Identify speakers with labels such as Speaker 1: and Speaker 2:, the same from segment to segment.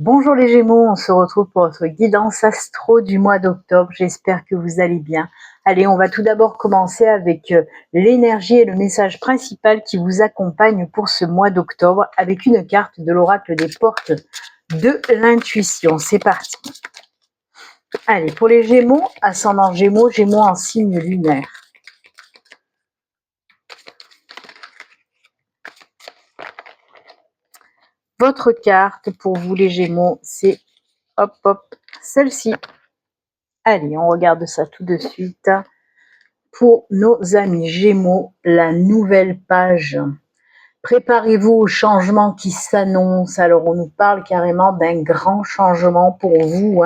Speaker 1: Bonjour les Gémeaux, on se retrouve pour votre guidance astro du mois d'octobre. J'espère que vous allez bien. Allez, on va tout d'abord commencer avec l'énergie et le message principal qui vous accompagne pour ce mois d'octobre avec une carte de l'oracle des portes de l'intuition. C'est parti. Allez, pour les Gémeaux, ascendant Gémeaux, Gémeaux en signe lunaire. Votre carte pour vous les Gémeaux, c'est hop, celle-ci. Allez, on regarde ça tout de suite. Pour nos amis Gémeaux, la nouvelle page. Préparez-vous au changement qui s'annonce. Alors, on nous parle carrément d'un grand changement pour vous.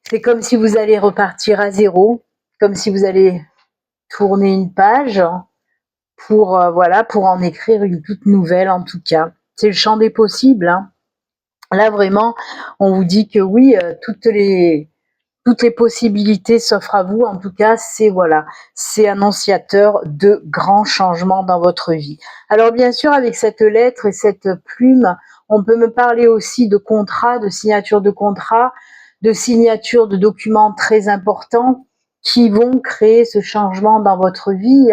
Speaker 1: C'est comme si vous allez repartir à zéro, comme si vous allez tourner une page pour, pour en écrire une toute nouvelle en tout cas. C'est le champ des possibles. Là, vraiment, on vous dit que oui, toutes les possibilités s'offrent à vous. En tout cas, c'est annonciateur de grands changements dans votre vie. Alors bien sûr, avec cette lettre et cette plume, on peut me parler aussi de contrats, de signature de contrats, de signature de documents très importants qui vont créer ce changement dans votre vie.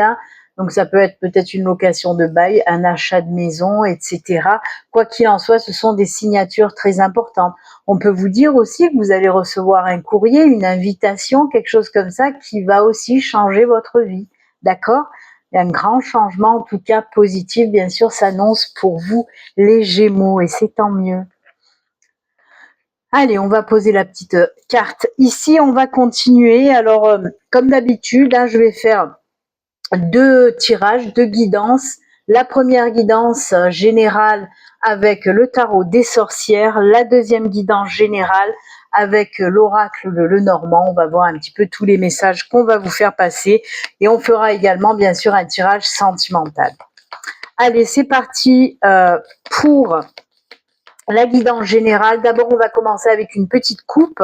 Speaker 1: Donc ça peut être peut-être une location de bail, un achat de maison, etc. Quoi qu'il en soit, ce sont des signatures très importantes. On peut vous dire aussi que vous allez recevoir un courrier, une invitation, quelque chose comme ça qui va aussi changer votre vie. D'accord? Un grand changement, en tout cas positif, bien sûr, s'annonce pour vous, les Gémeaux, et c'est tant mieux. Allez, on va poser la petite carte ici. On va continuer. Alors, comme d'habitude, je vais faire deux tirages, deux guidances. La première guidance générale avec le tarot des sorcières, la deuxième guidance générale avec l'oracle le Normand. On va voir un petit peu tous les messages qu'on va vous faire passer et on fera également bien sûr un tirage sentimental. Allez, c'est parti pour la guidance générale. D'abord, on va commencer avec une petite coupe,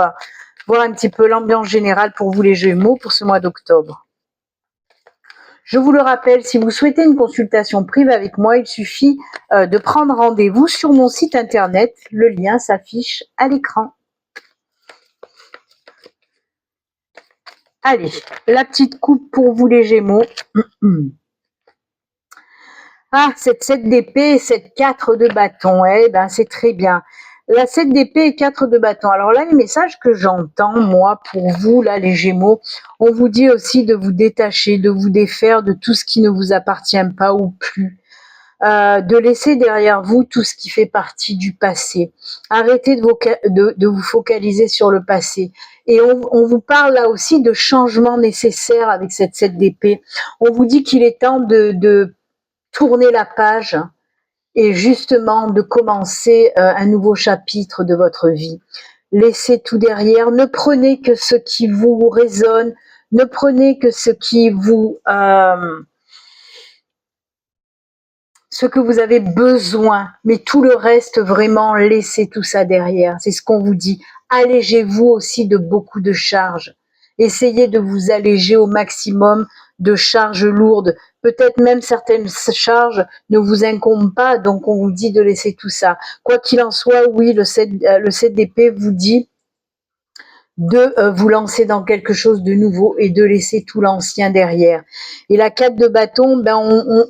Speaker 1: voir un petit peu l'ambiance générale pour vous les Gémeaux pour ce mois d'octobre. Je vous le rappelle, si vous souhaitez une consultation privée avec moi, il suffit de prendre rendez-vous sur mon site internet. Le lien s'affiche à l'écran. Allez, la petite coupe pour vous les Gémeaux. Cette 7 d'épée et cette 4 de bâton, c'est très bien. La 7 d'épée et 4 de bâton. Alors là, le message que j'entends, moi, pour vous, là, les Gémeaux, on vous dit aussi de vous détacher, de vous défaire de tout ce qui ne vous appartient pas ou plus. De laisser derrière vous tout ce qui fait partie du passé. Arrêtez de vous focaliser sur le passé. Et on vous parle là aussi de changements nécessaires avec cette 7 d'épée. On vous dit qu'il est temps de tourner la page et justement de commencer un nouveau chapitre de votre vie. Laissez tout derrière, ne prenez que ce qui vous résonne, ne prenez que ce qui vous... ce que vous avez besoin, mais tout le reste, vraiment, laissez tout ça derrière. C'est ce qu'on vous dit. Allégez-vous aussi de beaucoup de charges. Essayez de vous alléger au maximum de charges lourdes. Peut-être même certaines charges ne vous incombent pas, donc on vous dit de laisser tout ça. Quoi qu'il en soit, oui, le 7 d'épée vous dit de vous lancer dans quelque chose de nouveau et de laisser tout l'ancien derrière. Et la 4 de bâton,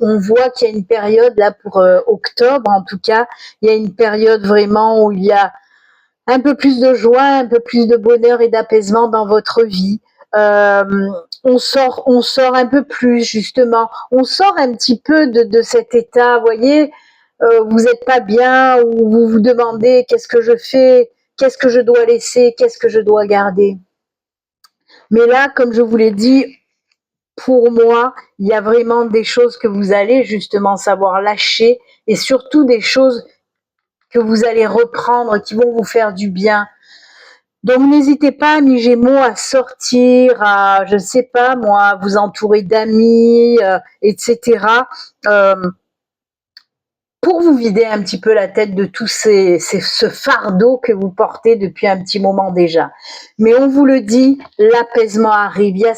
Speaker 1: on voit qu'il y a une période là pour octobre, en tout cas, il y a une période vraiment où il y a un peu plus de joie, un peu plus de bonheur et d'apaisement dans votre vie. On sort un peu plus justement, on sort un petit peu de cet état, vous voyez, vous n'êtes pas bien ou vous vous demandez qu'est-ce que je fais, qu'est-ce que je dois laisser, qu'est-ce que je dois garder. Mais là, comme je vous l'ai dit, pour moi, il y a vraiment des choses que vous allez justement savoir lâcher et surtout des choses que vous allez reprendre qui vont vous faire du bien. Donc n'hésitez pas, amis Gémeaux, à sortir, à, je ne sais pas moi, vous entourer d'amis, etc. pour vous vider un petit peu la tête de tout ce fardeau que vous portez depuis un petit moment déjà. Mais on vous le dit, l'apaisement arrive. Il y a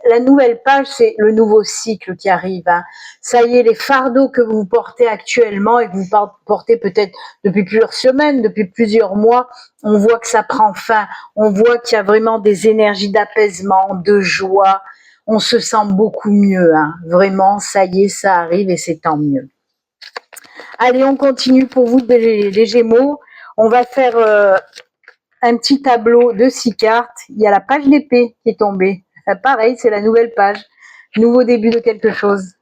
Speaker 1: la nouvelle page, c'est le nouveau cycle qui arrive. Hein. Ça y est, les fardeaux que vous portez actuellement et que vous portez peut-être depuis plusieurs semaines, depuis plusieurs mois, on voit que ça prend fin. On voit qu'il y a vraiment des énergies d'apaisement, de joie. On se sent beaucoup mieux. Hein. Vraiment, ça y est, ça arrive et c'est tant mieux. Allez, on continue pour vous les Gémeaux. On va faire un petit tableau de 6 cartes. Il y a la page d'épée qui est tombée. Pareil, c'est la nouvelle page. Nouveau début de quelque chose.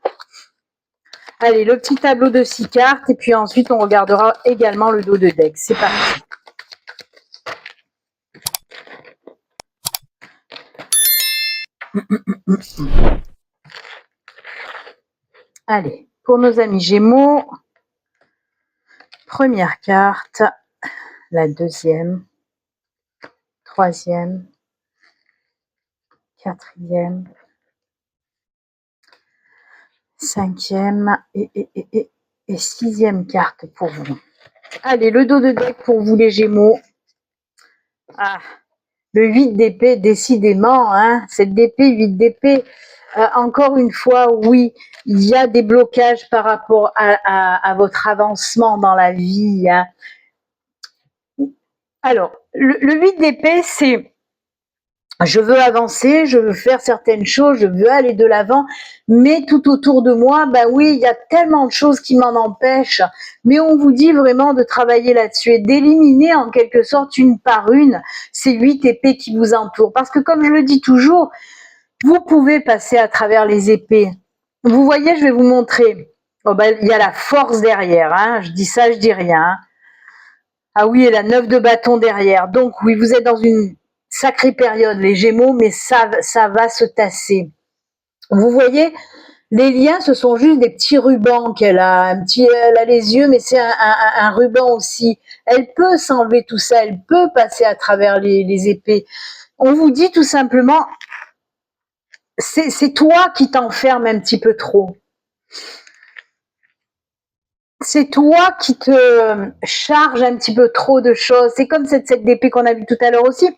Speaker 1: Allez, le petit tableau de 6 cartes. Et puis ensuite, on regardera également le dos de deck. C'est parti. Allez, pour nos amis Gémeaux, première carte, la deuxième, troisième, quatrième, cinquième et sixième carte pour vous. Allez, le dos de deck pour vous les Gémeaux. Ah, le 8 d'épée, décidément, hein, cette d'épée, 8 d'épée, encore une fois, oui, il y a des blocages par rapport à votre avancement dans la vie. Hein. Alors, le 8 d'épée, c'est je veux avancer, je veux faire certaines choses, je veux aller de l'avant, mais tout autour de moi, bah oui, il y a tellement de choses qui m'en empêchent, mais on vous dit vraiment de travailler là-dessus et d'éliminer en quelque sorte une par une ces 8 épées qui vous entourent. Parce que comme je le dis toujours, vous pouvez passer à travers les épées. Vous voyez, je vais vous montrer. Oh bah, il y a la force derrière, hein. Je dis ça, je dis rien. Hein. Ah oui, et la 9 de bâton derrière. Donc oui, vous êtes dans une sacrée période, les Gémeaux, mais ça va se tasser. Vous voyez, les liens, ce sont juste des petits rubans qu'elle a. Elle a les yeux, mais c'est un ruban aussi. Elle peut s'enlever tout ça, elle peut passer à travers les épées. On vous dit tout simplement, c'est toi qui t'enfermes un petit peu trop. C'est toi qui te charge un petit peu trop de choses. C'est comme cette d'épée qu'on a vue tout à l'heure aussi.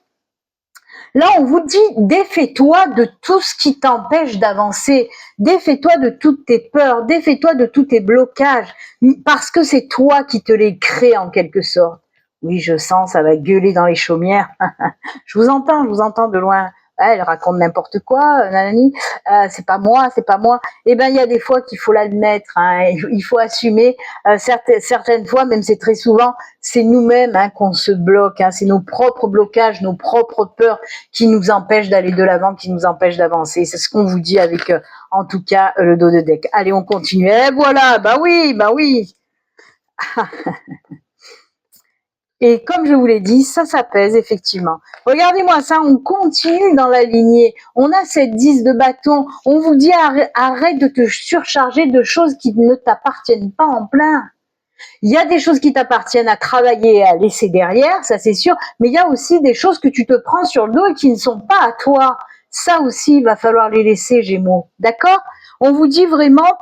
Speaker 1: Là, on vous dit, défais-toi de tout ce qui t'empêche d'avancer. Défais-toi de toutes tes peurs. Défais-toi de tous tes blocages. Parce que c'est toi qui te les crées en quelque sorte. Oui, je sens, ça va gueuler dans les chaumières. Je vous entends de loin. Ah, elle raconte n'importe quoi, nanani. C'est pas moi, c'est pas moi. Eh ben, il y a des fois qu'il faut l'admettre. Hein, il faut assumer. Certaines fois, même c'est très souvent, c'est nous-mêmes hein, qu'on se bloque. Hein, c'est nos propres blocages, nos propres peurs qui nous empêchent d'aller de l'avant, qui nous empêchent d'avancer. C'est ce qu'on vous dit avec, en tout cas, le dos de deck. Allez, on continue. Et voilà, bah oui, bah oui. Et comme je vous l'ai dit, ça pèse effectivement. Regardez-moi ça, on continue dans la lignée. On a cette 10 de bâton. On vous dit arrête de te surcharger de choses qui ne t'appartiennent pas en plein. Il y a des choses qui t'appartiennent à travailler et à laisser derrière, ça c'est sûr. Mais il y a aussi des choses que tu te prends sur le dos et qui ne sont pas à toi. Ça aussi, il va falloir les laisser, Gémeaux. D'accord? On vous dit vraiment,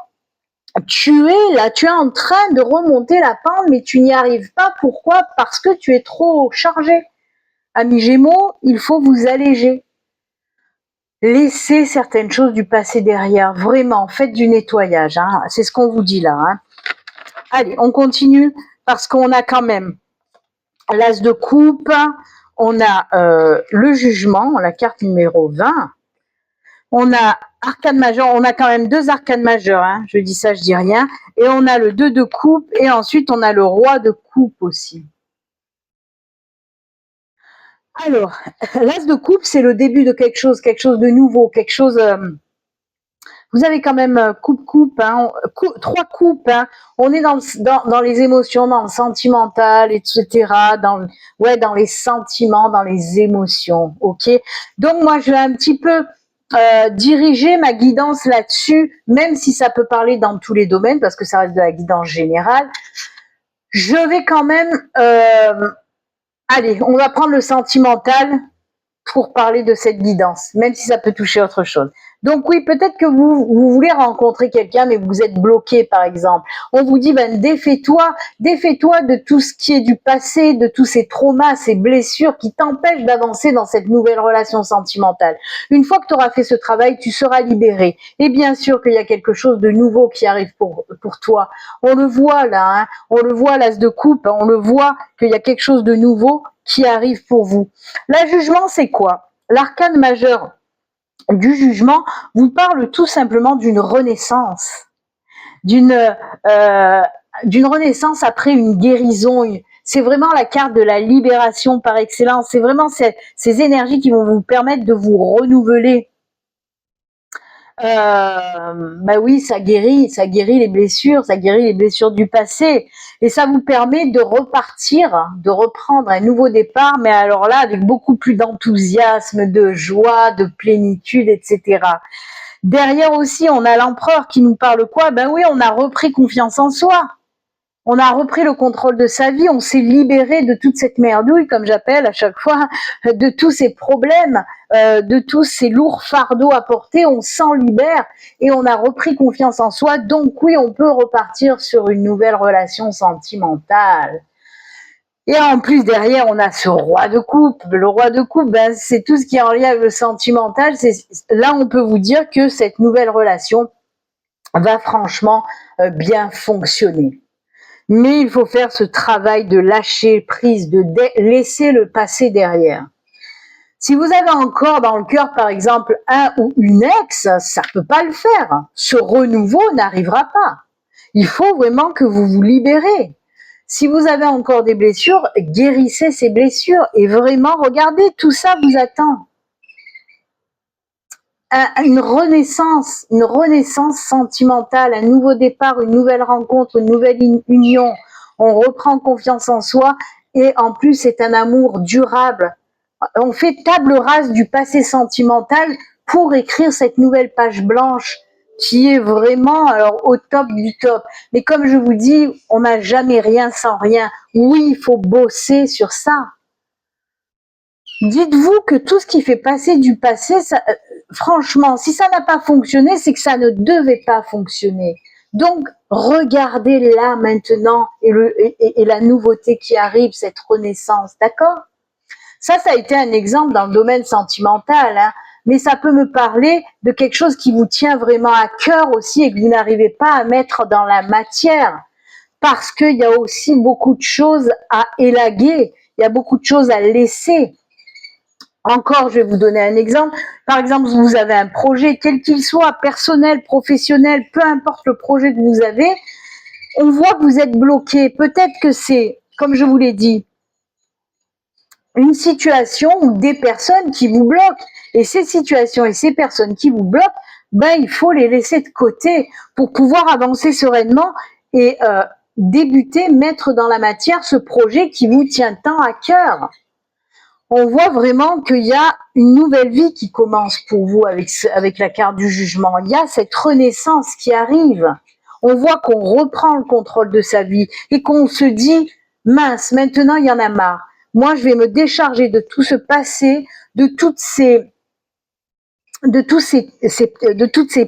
Speaker 1: tu es en train de remonter la pente, mais tu n'y arrives pas. Pourquoi? Parce que tu es trop chargé. Amis Gémeaux, il faut vous alléger. Laissez certaines choses du passé derrière. Vraiment, faites du nettoyage. Hein. C'est ce qu'on vous dit là. Hein. Allez, on continue parce qu'on a quand même l'as de coupe, on a le jugement, la carte numéro 20. On a arcane majeur, on a quand même 2 arcanes majeures, hein. Je dis ça, je dis rien. Et on a le 2 de coupe et ensuite on a le roi de coupe aussi. Alors, l'as de coupe, c'est le début de quelque chose de nouveau, quelque chose... vous avez quand même coupe, hein, 3 coupes. Hein. On est dans les émotions, dans le sentimental, etc. Dans les sentiments, dans les émotions. Ok. Donc moi, je vais un petit peu diriger ma guidance là-dessus, même si ça peut parler dans tous les domaines, parce que ça reste de la guidance générale. Je vais quand même... allez, on va prendre le sentimental pour parler de cette guidance, même si ça peut toucher autre chose. Donc oui, peut-être que vous voulez rencontrer quelqu'un, mais vous êtes bloqué, par exemple. On vous dit, ben, défais-toi de tout ce qui est du passé, de tous ces traumas, ces blessures qui t'empêchent d'avancer dans cette nouvelle relation sentimentale. Une fois que tu auras fait ce travail, tu seras libéré. Et bien sûr qu'il y a quelque chose de nouveau qui arrive pour toi. On le voit là, hein, on le voit, l'as de coupe, on le voit qu'il y a quelque chose de nouveau qui arrive pour vous. La jugement, c'est quoi? L'arcane majeur du jugement vous parle tout simplement d'une renaissance, d'une euh, d'une renaissance après une guérison. C'est vraiment la carte de la libération par excellence. C'est vraiment ces énergies qui vont vous permettre de vous renouveler. Bah oui, ça guérit ça guérit les blessures du passé, et ça vous permet de repartir, de reprendre un nouveau départ, mais alors là, avec beaucoup plus d'enthousiasme, de joie, de plénitude, etc. Derrière aussi, on a l'empereur qui nous parle quoi? Ben oui, on a repris confiance en soi. On a repris le contrôle de sa vie, on s'est libéré de toute cette merdouille, comme j'appelle à chaque fois, de tous ces problèmes, de tous ces lourds fardeaux à porter, on s'en libère et on a repris confiance en soi. Donc oui, on peut repartir sur une nouvelle relation sentimentale. Et en plus, derrière, on a ce roi de coupe. Le roi de coupe, ben, c'est tout ce qui est en lien avec le sentimental. Là, on peut vous dire que cette nouvelle relation va franchement bien fonctionner. Mais il faut faire ce travail de lâcher prise, de laisser le passé derrière. Si vous avez encore dans le cœur, par exemple, un ou une ex, ça ne peut pas le faire. Ce renouveau n'arrivera pas. Il faut vraiment que vous vous libérez. Si vous avez encore des blessures, guérissez ces blessures et vraiment, regardez, tout ça vous attend. Une renaissance sentimentale, un nouveau départ, une nouvelle rencontre, une nouvelle union. On reprend confiance en soi et en plus, c'est un amour durable. On fait table rase du passé sentimental pour écrire cette nouvelle page blanche qui est vraiment alors au top du top. Mais comme je vous dis, on n'a jamais rien sans rien. Oui, il faut bosser sur ça. Dites-vous que tout ce qui fait passer du passé, ça, franchement, si ça n'a pas fonctionné, c'est que ça ne devait pas fonctionner. Donc, regardez là maintenant et la nouveauté qui arrive, cette renaissance, d'accord? Ça a été un exemple dans le domaine sentimental, hein, mais ça peut me parler de quelque chose qui vous tient vraiment à cœur aussi et que vous n'arrivez pas à mettre dans la matière, parce qu'il y a aussi beaucoup de choses à élaguer, il y a beaucoup de choses à laisser. Encore, je vais vous donner un exemple. Par exemple, vous avez un projet, quel qu'il soit, personnel, professionnel, peu importe le projet que vous avez, on voit que vous êtes bloqué. Peut-être que c'est, comme je vous l'ai dit, une situation ou des personnes qui vous bloquent. Et ces situations et ces personnes qui vous bloquent, ben, il faut les laisser de côté pour pouvoir avancer sereinement et débuter, mettre dans la matière ce projet qui vous tient tant à cœur. On voit vraiment qu'il y a une nouvelle vie qui commence pour vous avec la carte du jugement. Il y a cette renaissance qui arrive. On voit qu'on reprend le contrôle de sa vie et qu'on se dit, mince, maintenant il y en a marre. Moi, je vais me décharger de tout ce passé, de toutes ces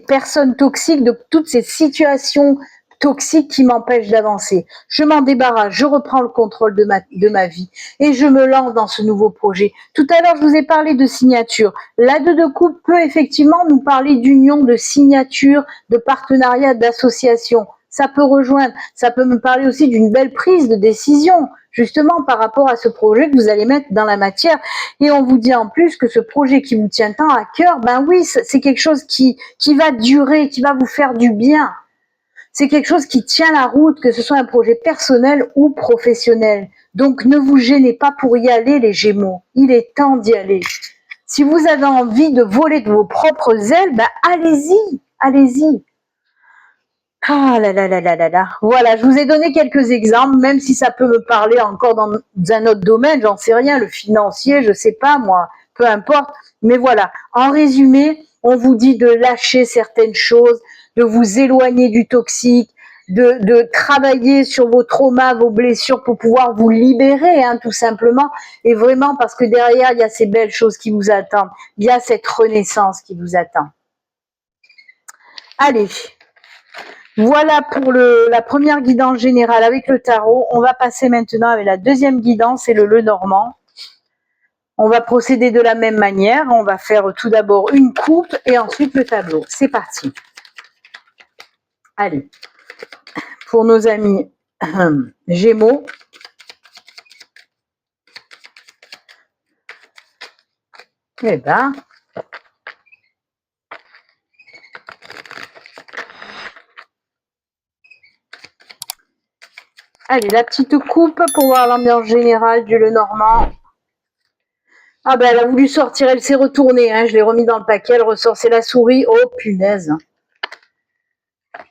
Speaker 1: personnes toxiques, de toutes ces situations toxiques qui m'empêchent d'avancer. Je m'en débarrasse, je reprends le contrôle de ma vie et je me lance dans ce nouveau projet. Tout à l'heure, je vous ai parlé de signature. La deux de coupe peut effectivement nous parler d'union, de signature, de partenariat, d'association. Ça peut rejoindre, ça peut me parler aussi d'une belle prise de décision, justement par rapport à ce projet que vous allez mettre dans la matière. Et on vous dit en plus que ce projet qui vous tient tant à cœur, ben oui, c'est quelque chose qui va durer, qui va vous faire du bien. C'est quelque chose qui tient la route, que ce soit un projet personnel ou professionnel. Donc ne vous gênez pas pour y aller, les Gémeaux. Il est temps d'y aller. Si vous avez envie de voler de vos propres ailes, ben allez-y, allez-y. Ah là là là là là là. Voilà, je vous ai donné quelques exemples, même si ça peut me parler encore dans un autre domaine, j'en sais rien, le financier, je sais pas moi, peu importe. Mais voilà, en résumé, on vous dit de lâcher certaines choses, de vous éloigner du toxique, de travailler sur vos traumas, vos blessures pour pouvoir vous libérer, hein, tout simplement. Et vraiment, parce que derrière, il y a ces belles choses qui vous attendent. Il y a cette renaissance qui vous attend. Allez, voilà pour la première guidance générale avec le tarot. On va passer maintenant avec la deuxième guidance, c'est le Normand. On va procéder de la même manière. On va faire tout d'abord une coupe et ensuite le tableau. C'est parti. Allez, pour nos amis Gémeaux, eh ben, allez, la petite coupe pour voir l'ambiance générale du Lenormand. Ah ben, elle a voulu sortir, elle s'est retournée. Hein, je l'ai remis dans le paquet, elle ressort, c'est la souris. Oh, punaise.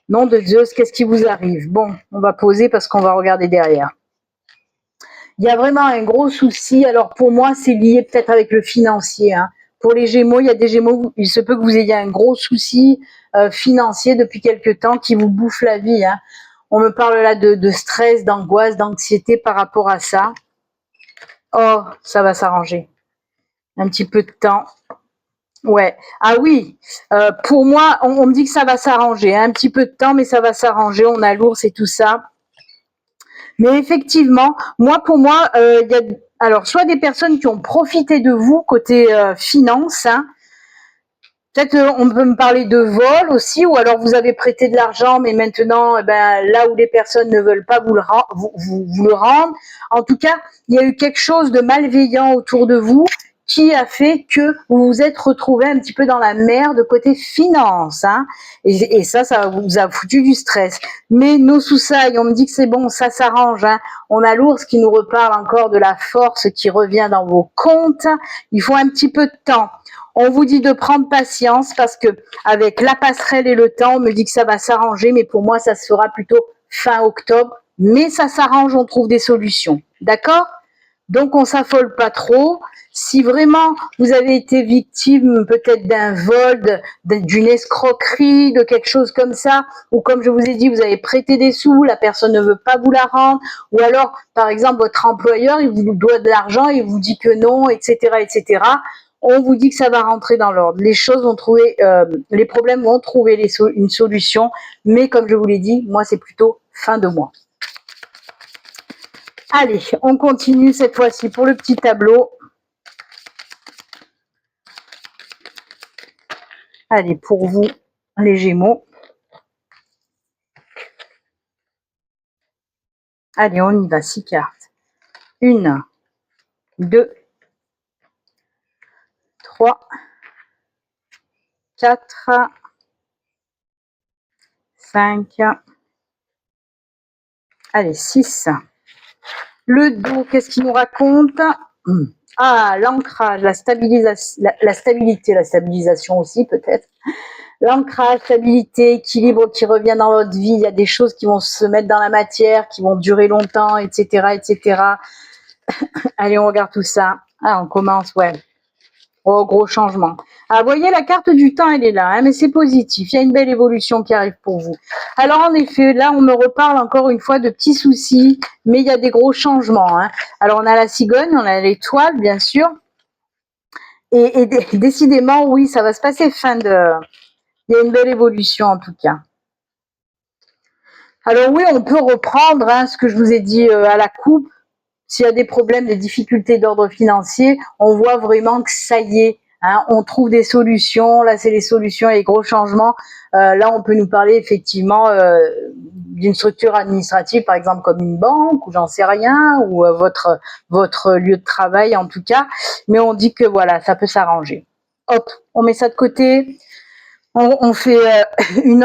Speaker 1: Nom de Zeus, qu'est-ce qui vous arrive? Bon, on va poser parce qu'on va regarder derrière. Il y a vraiment un gros souci. Alors, pour moi, c'est lié peut-être avec le financier. Hein. Pour les Gémeaux, il y a des Gémeaux, il se peut que vous ayez un gros souci financier depuis quelque temps qui vous bouffe la vie. Hein. On me parle là de stress, d'angoisse, d'anxiété par rapport à ça. Oh, ça va s'arranger. Un petit peu de temps. Ouais. Ah oui, pour moi, on me dit que ça va s'arranger. Hein. Un petit peu de temps, mais ça va s'arranger. On a l'ours et tout ça. Mais effectivement, pour moi, il y a alors soit des personnes qui ont profité de vous côté finance. Hein. Peut-être on peut me parler de vol aussi, ou alors vous avez prêté de l'argent, mais maintenant, eh ben, là où les personnes ne veulent pas vous le rendre. En tout cas, il y a eu quelque chose de malveillant autour de vous qui a fait que vous vous êtes retrouvé un petit peu dans la merde côté finance. Hein. Et ça vous a foutu du stress. Mais nos sous-sailles, on me dit que c'est bon, ça s'arrange. Hein. On a l'ours qui nous reparle encore de la force qui revient dans vos comptes. Il faut un petit peu de temps. On vous dit de prendre patience parce que avec la passerelle et le temps, on me dit que ça va s'arranger, mais pour moi, ça se fera plutôt fin octobre. Mais ça s'arrange, on trouve des solutions. D'accord? Donc, on s'affole pas trop. Si vraiment vous avez été victime peut-être d'un vol, d'une escroquerie, de quelque chose comme ça, ou comme je vous ai dit, vous avez prêté des sous, la personne ne veut pas vous la rendre, ou alors, par exemple, votre employeur, il vous doit de l'argent, il vous dit que non, etc., etc., on vous dit que ça va rentrer dans l'ordre. Les choses vont trouver, les problèmes vont trouver une solution, mais comme je vous l'ai dit, moi, c'est plutôt fin de mois. Allez, on continue cette fois-ci pour le petit tableau. Allez, pour vous, les Gémeaux. Allez, on y va, 6 cartes. 1, 2, 3, 4, 5, allez, 6. Le dos, qu'est-ce qu'il nous raconte? Ah, l'ancrage, la stabilisation, la stabilisation aussi peut-être. L'ancrage, stabilité, équilibre qui revient dans votre vie. Il y a des choses qui vont se mettre dans la matière, qui vont durer longtemps, etc., etc. Allez, on regarde tout ça. Ah, on commence, ouais. Oh, gros changement. Ah, vous voyez, la carte du temps, elle est là, hein, mais c'est positif. Il y a une belle évolution qui arrive pour vous. Alors, en effet, là, on me reparle encore une fois de petits soucis, mais il y a des gros changements. Hein. Alors, on a la cigogne, on a l'étoile, bien sûr. Et décidément, oui, ça va se passer il y a une belle évolution, en tout cas. Alors, oui, on peut reprendre hein, ce que je vous ai dit à la coupe. S'il y a des problèmes, des difficultés d'ordre financier, on voit vraiment que ça y est, hein, on trouve des solutions. Là, c'est les solutions et les gros changements. Là, on peut nous parler effectivement d'une structure administrative, par exemple comme une banque, ou j'en sais rien, ou votre lieu de travail en tout cas. Mais on dit que voilà, ça peut s'arranger. Hop, on met ça de côté. On fait une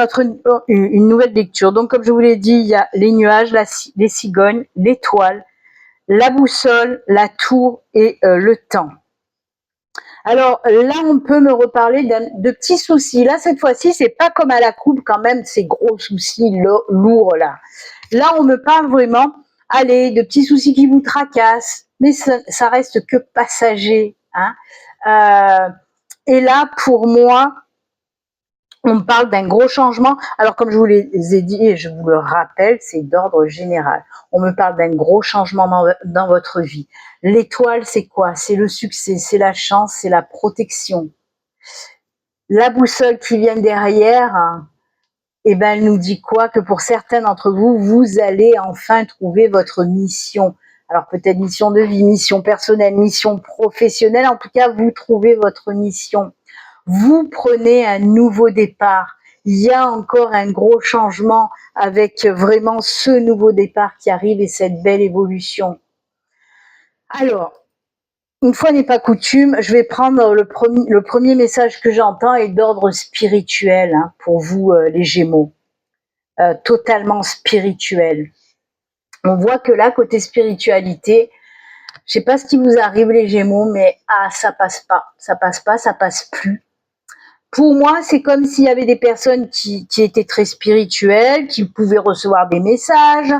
Speaker 1: nouvelle lecture. Donc, comme je vous l'ai dit, il y a les nuages, les cigognes, l'étoile, la boussole, la tour et le temps. Alors là, on peut me reparler de petits soucis. Là, cette fois-ci, c'est pas comme à la coupe quand même, ces gros soucis lourds là. Là, on me parle vraiment, allez, de petits soucis qui vous tracassent, mais ça reste que passager. Hein. Et là, pour moi, on me parle d'un gros changement. Alors, comme je vous les ai dit et je vous le rappelle, c'est d'ordre général. On me parle d'un gros changement dans votre vie. L'étoile, c'est quoi? C'est le succès, c'est la chance, c'est la protection. La boussole qui vient derrière, hein, eh ben, elle nous dit quoi? Que pour certains d'entre vous, vous allez enfin trouver votre mission. Alors peut-être mission de vie, mission personnelle, mission professionnelle, en tout cas, vous trouvez votre mission. Vous prenez un nouveau départ. Il y a encore un gros changement avec vraiment ce nouveau départ qui arrive et cette belle évolution. Alors, une fois n'est pas coutume, je vais prendre le premier message que j'entends est d'ordre spirituel hein, pour vous les Gémeaux. Totalement spirituel. On voit que là, côté spiritualité, je sais pas ce qui vous arrive les Gémeaux, mais ça passe pas, ça passe plus. Pour moi, c'est comme s'il y avait des personnes qui étaient très spirituelles, qui pouvaient recevoir des messages,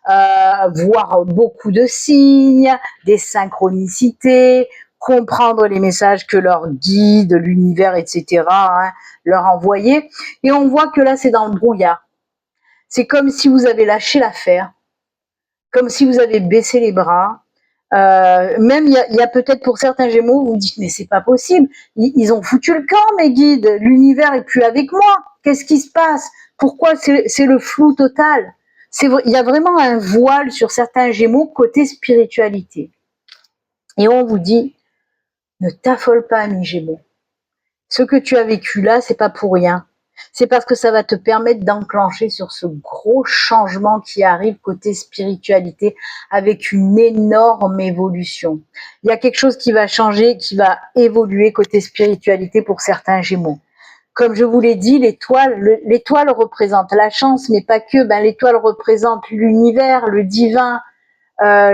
Speaker 1: voir beaucoup de signes, des synchronicités, comprendre les messages que leur guide, l'univers, etc. hein, leur envoyaient. Et on voit que là, c'est dans le brouillard. C'est comme si vous avez lâché l'affaire, comme si vous avez baissé les bras. Même il y a peut-être pour certains Gémeaux, vous dites mais c'est pas possible, ils ont foutu le camp mes guides, l'univers est plus avec moi, qu'est-ce qui se passe? Pourquoi c'est le flou total? Il y a vraiment un voile sur certains Gémeaux côté spiritualité. Et on vous dit ne t'affole pas ami Gémeaux. Ce que tu as vécu là, c'est pas pour rien. C'est parce que ça va te permettre d'enclencher sur ce gros changement qui arrive côté spiritualité avec une énorme évolution. Il y a quelque chose qui va changer, qui va évoluer côté spiritualité pour certains Gémeaux. Comme je vous l'ai dit, l'étoile représente la chance, mais pas que. Ben, l'étoile représente l'univers, le divin, la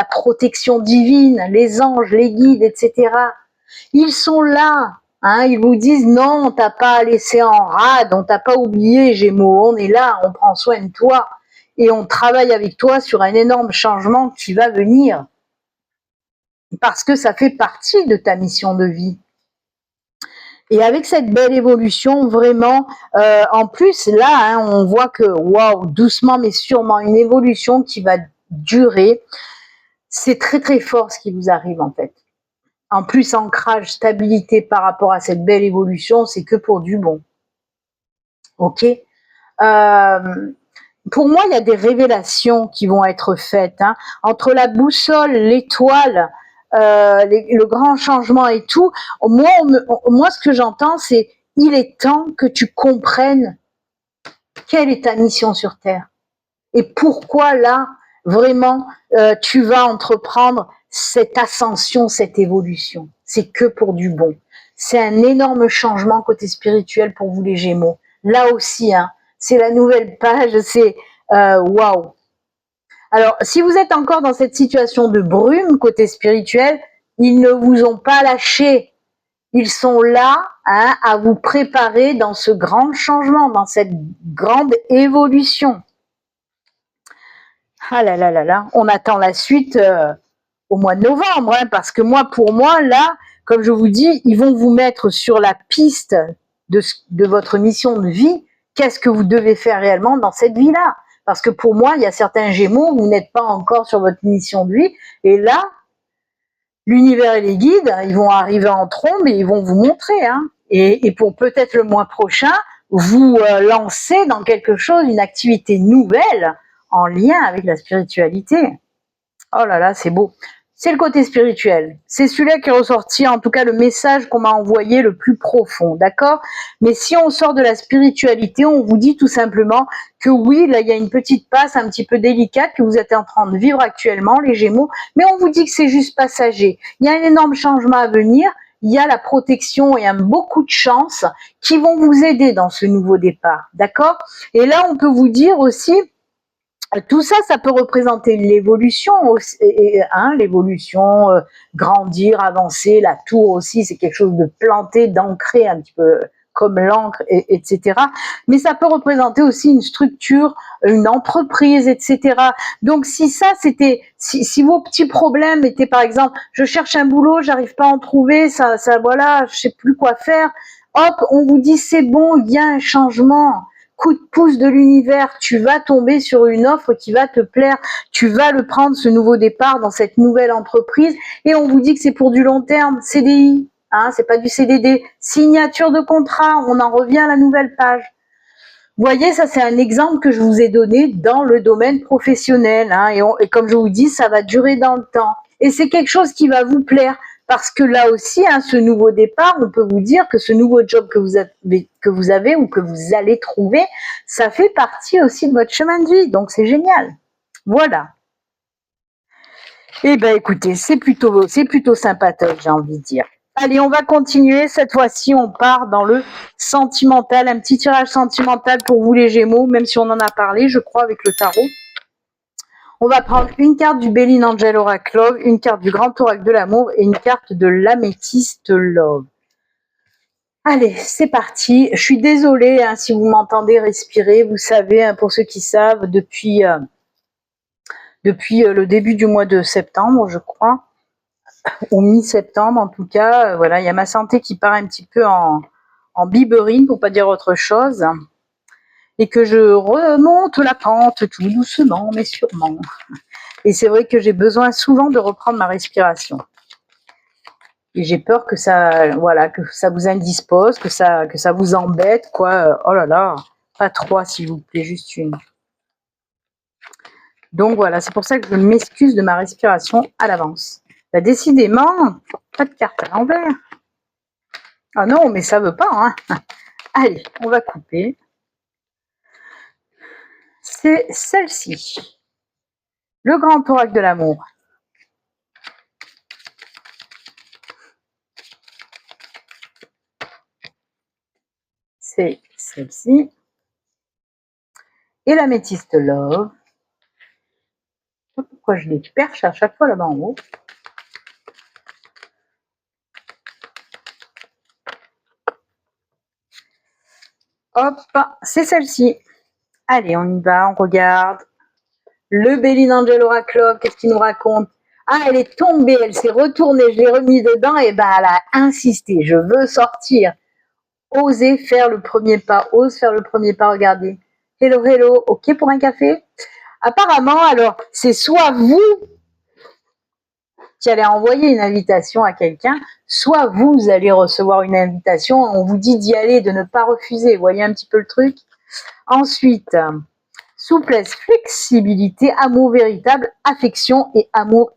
Speaker 1: protection divine, les anges, les guides, etc. Ils sont là. Hein, ils vous disent non, on t'a pas laissé en rade, on t'a pas oublié, Gémeaux, on est là, on prend soin de toi et on travaille avec toi sur un énorme changement qui va venir parce que ça fait partie de ta mission de vie. Et avec cette belle évolution, vraiment, en plus là, hein, on voit que waouh, doucement mais sûrement une évolution qui va durer. C'est très très fort ce qui vous arrive en fait. En plus, ancrage, stabilité par rapport à cette belle évolution, c'est que pour du bon. Ok. Pour moi, il y a des révélations qui vont être faites hein. Entre la boussole, l'étoile, le grand changement et tout. Moi, ce que j'entends, c'est il est temps que tu comprennes quelle est ta mission sur Terre et pourquoi là, vraiment, tu vas entreprendre cette ascension, cette évolution. C'est que pour du bon. C'est un énorme changement côté spirituel pour vous les Gémeaux. Là aussi, hein, c'est la nouvelle page, c'est waouh. Alors, si vous êtes encore dans cette situation de brume côté spirituel, ils ne vous ont pas lâché. Ils sont là hein, à vous préparer dans ce grand changement, dans cette grande évolution. Ah là là là là, on attend la suite au mois de novembre, hein, parce que pour moi, là, comme je vous dis, ils vont vous mettre sur la piste de votre mission de vie. Qu'est-ce que vous devez faire réellement dans cette vie-là? Parce que pour moi, il y a certains Gémeaux, vous n'êtes pas encore sur votre mission de vie, et là, l'univers et les guides, ils vont arriver en trombe et ils vont vous montrer. Hein, et pour peut-être le mois prochain, vous lancer dans quelque chose, une activité nouvelle en lien avec la spiritualité. Oh là là, c'est beau. C'est le côté spirituel. C'est celui-là qui est ressorti, en tout cas le message qu'on m'a envoyé le plus profond, d'accord? Mais si on sort de la spiritualité, on vous dit tout simplement que oui, là il y a une petite passe un petit peu délicate que vous êtes en train de vivre actuellement, les Gémeaux, mais on vous dit que c'est juste passager. Il y a un énorme changement à venir, il y a la protection et beaucoup de chance qui vont vous aider dans ce nouveau départ, d'accord? Et là, on peut vous dire aussi, tout ça, ça peut représenter l'évolution, hein, l'évolution, grandir, avancer, la tour aussi, c'est quelque chose de planté, d'ancré, un petit peu comme l'encre, etc. Mais ça peut représenter aussi une structure, une entreprise, etc. Donc si ça, si vos petits problèmes étaient par exemple, je cherche un boulot, j'arrive pas à en trouver, ça, voilà, je sais plus quoi faire, hop, on vous dit c'est bon, il y a un changement. Coup de pouce de l'univers, tu vas tomber sur une offre qui va te plaire, tu vas le prendre, ce nouveau départ dans cette nouvelle entreprise, et on vous dit que c'est pour du long terme, CDI, Hein, c'est pas du CDD. Signature de contrat, on en revient à la nouvelle page. Vous voyez, ça c'est un exemple que je vous ai donné dans le domaine professionnel. Hein, et comme je vous dis, ça va durer dans le temps. Et c'est quelque chose qui va vous plaire. Parce que là aussi, hein, ce nouveau départ, on peut vous dire que ce nouveau job que vous avez ou que vous allez trouver, ça fait partie aussi de votre chemin de vie. Donc c'est génial. Voilà. Eh bien écoutez, c'est plutôt sympathique, j'ai envie de dire. Allez, on va continuer. Cette fois-ci, on part dans le sentimental. Un petit tirage sentimental pour vous les Gémeaux, même si on en a parlé, je crois, avec le tarot. On va prendre une carte du Béline Angel Oracle Love, une carte du Grand Oracle de l'amour et une carte de l'Améthyste Love. Allez, c'est parti. Je suis désolée hein, si vous m'entendez respirer. Vous savez, hein, pour ceux qui savent, depuis le début du mois de septembre, je crois, au mi-septembre en tout cas, voilà, il y a ma santé qui part un petit peu en biberine, pour pas dire autre chose, et que je remonte la pente tout doucement mais sûrement. Et c'est vrai que j'ai besoin souvent de reprendre ma respiration. Et j'ai peur que ça, voilà, que ça vous indispose, que ça vous embête, quoi. Oh là là, pas 3 s'il vous plaît, juste une. Donc voilà, c'est pour ça que je m'excuse de ma respiration à l'avance. Bah, décidément, pas de carte à l'envers. Ah non, mais ça veut pas, hein. Allez, on va couper. C'est celle-ci. Le Grand Oracle de l'amour. C'est celle-ci. Et l'Améthyste Love. Je sais pas pourquoi je les perche à chaque fois là-bas en haut. Hop, c'est celle-ci. Allez, on y va, on regarde. Le Béline Angel Oracle Love, qu'est-ce qu'il nous raconte? Ah, elle est tombée, elle s'est retournée, je l'ai remis dedans, et ben elle a insisté, je veux sortir. Osez faire le premier pas, ose faire le premier pas, regardez. Hello, hello, ok pour un café? Apparemment, alors, c'est soit vous qui allez envoyer une invitation à quelqu'un, soit vous allez recevoir une invitation, on vous dit d'y aller, de ne pas refuser, vous voyez un petit peu le truc? Ensuite, souplesse, flexibilité, amour véritable, affection et amour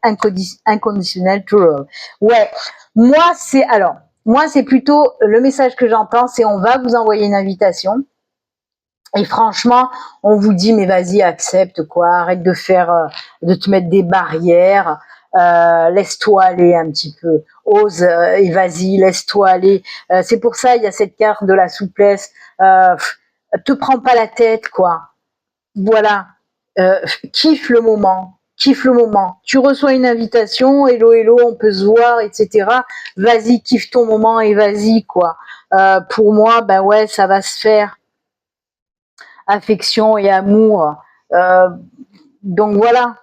Speaker 1: inconditionnel to love. Ouais, moi c'est plutôt le message que j'entends, c'est on va vous envoyer une invitation. Et franchement, on vous dit mais vas-y accepte quoi, arrête de de te mettre des barrières, laisse-toi aller un petit peu, ose et vas-y laisse-toi aller. C'est pour ça il y a cette carte de la souplesse. Te prends pas la tête quoi. Voilà, kiffe le moment. Kiffe le moment. Tu reçois une invitation, hello, hello, on peut se voir, etc. Vas-y, kiffe ton moment et vas-y, quoi. Pour moi, ben ouais, ça va se faire. Affection et amour. Donc voilà.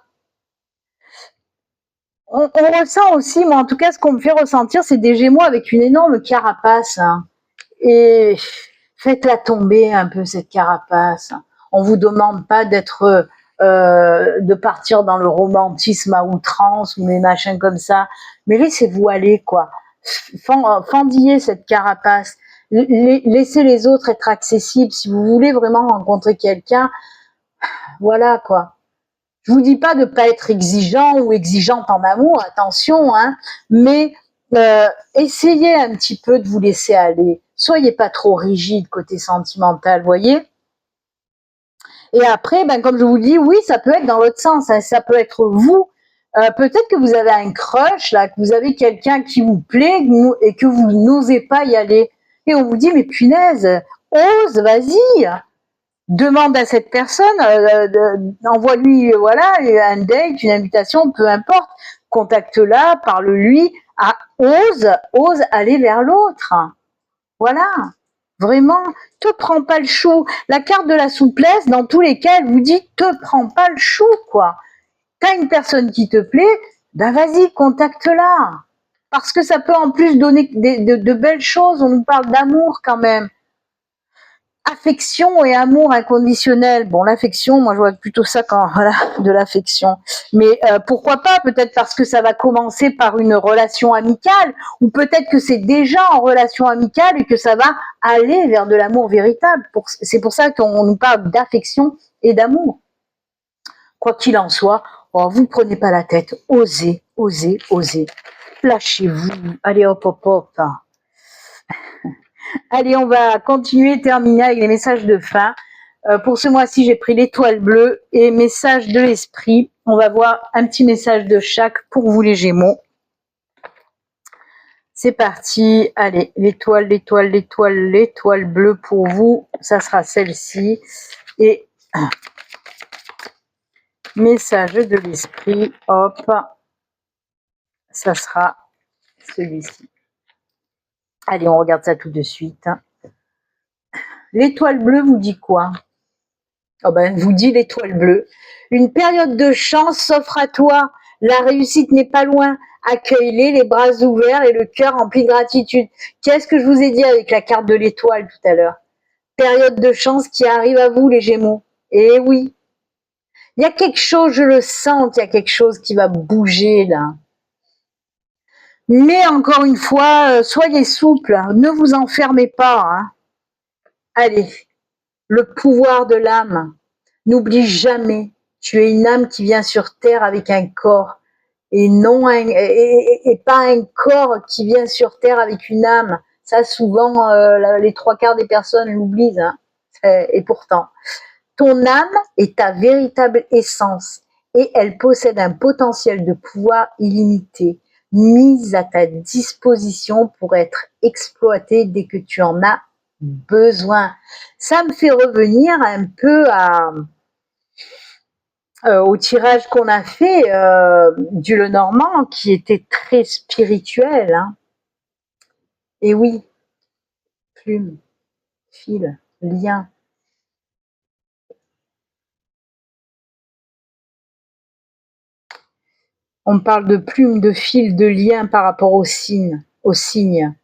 Speaker 1: On ressent aussi, moi en tout cas, ce qu'on me fait ressentir, c'est des Gémeaux avec une énorme carapace. Hein. Et faites-la tomber un peu, cette carapace. On vous demande pas de partir dans le romantisme à outrance ou des machins comme ça, mais laissez-vous aller, quoi. Fendillez cette carapace. Laissez les autres être accessibles. Si vous voulez vraiment rencontrer quelqu'un, voilà, quoi. Je vous dis pas de pas être exigeant ou exigeante en amour, attention, hein, mais essayez un petit peu de vous laisser aller. Soyez pas trop rigide côté sentimental, voyez. Et après, ben comme je vous dis, oui, ça peut être dans l'autre sens. Hein, ça peut être vous. Peut-être que vous avez un crush là, que vous avez quelqu'un qui vous plaît et que vous n'osez pas y aller. Et on vous dit mais punaise, ose, vas-y. Demande à cette personne, envoie-lui voilà un date, une invitation, peu importe, contacte-la, parle-lui, ose aller vers l'autre. Voilà, vraiment, te prends pas le chou. La carte de la souplesse, dans tous les cas, elle vous dit te prends pas le chou, quoi. T'as une personne qui te plaît, ben vas-y, contacte-la. Parce que ça peut en plus donner de belles choses, on nous parle d'amour quand même. affection et amour inconditionnel. Bon, l'affection, moi je vois plutôt ça quand voilà, de l'affection. Mais pourquoi pas? Peut-être parce que ça va commencer par une relation amicale, ou peut-être que c'est déjà en relation amicale et que ça va aller vers de l'amour véritable. C'est pour ça qu'on nous parle d'affection et d'amour. Quoi qu'il en soit, oh, vous ne prenez pas la tête. Osez, osez, osez. Lâchez-vous. Allez, hop, hop, hop. Allez, on va continuer, terminer avec les messages de fin. Pour ce mois-ci, j'ai pris l'étoile bleue et message de l'esprit. On va voir un petit message de chaque pour vous les Gémeaux. C'est parti. Allez, l'étoile, l'étoile, l'étoile, l'étoile bleue pour vous. Ça sera celle-ci. Et message de l'esprit. Hop. Ça sera celui-ci. Allez, on regarde ça tout de suite. L'étoile bleue vous dit quoi? Oh ben, vous dit l'étoile bleue. Une période de chance s'offre à toi. La réussite n'est pas loin. Accueille-les, les bras ouverts et le cœur rempli de gratitude. Qu'est-ce que je vous ai dit avec la carte de l'étoile tout à l'heure? Période de chance qui arrive à vous, les Gémeaux. Eh oui. Il y a quelque chose, je le sens, il y a quelque chose qui va bouger là. Mais encore une fois, soyez souple, ne vous enfermez pas. Hein. Allez, le pouvoir de l'âme. N'oublie jamais, tu es une âme qui vient sur terre avec un corps et non et pas un corps qui vient sur terre avec une âme. Ça, souvent, les trois quarts des personnes l'oublient. Hein. Et pourtant, ton âme est ta véritable essence et elle possède un potentiel de pouvoir illimité, mis à ta disposition pour être exploité dès que tu en as besoin. Ça me fait revenir un peu au tirage qu'on a fait du Lenormand, qui était très spirituel. Hein. Et oui, plume, fil, lien. On parle de plume, de fil, de lien par rapport au signe, aux signes.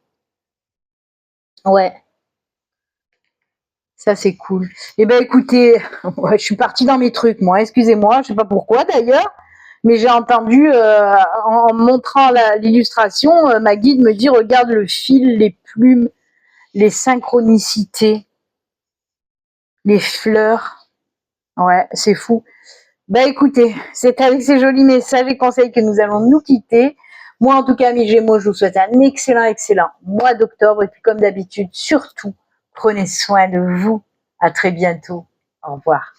Speaker 1: Ouais. Ça, c'est cool. Eh ben, écoutez, ouais, je suis partie dans mes trucs, moi. Excusez-moi, je sais pas pourquoi d'ailleurs, mais j'ai entendu, en montrant l'illustration, ma guide me dit, regarde le fil, les plumes, les synchronicités, les fleurs. Ouais, c'est fou. Ben, écoutez, c'est avec ces jolis messages et conseils que nous allons nous quitter. Moi, en tout cas, mes Gémeaux, je vous souhaite un excellent mois d'octobre. Et puis, comme d'habitude, surtout, prenez soin de vous. À très bientôt. Au revoir.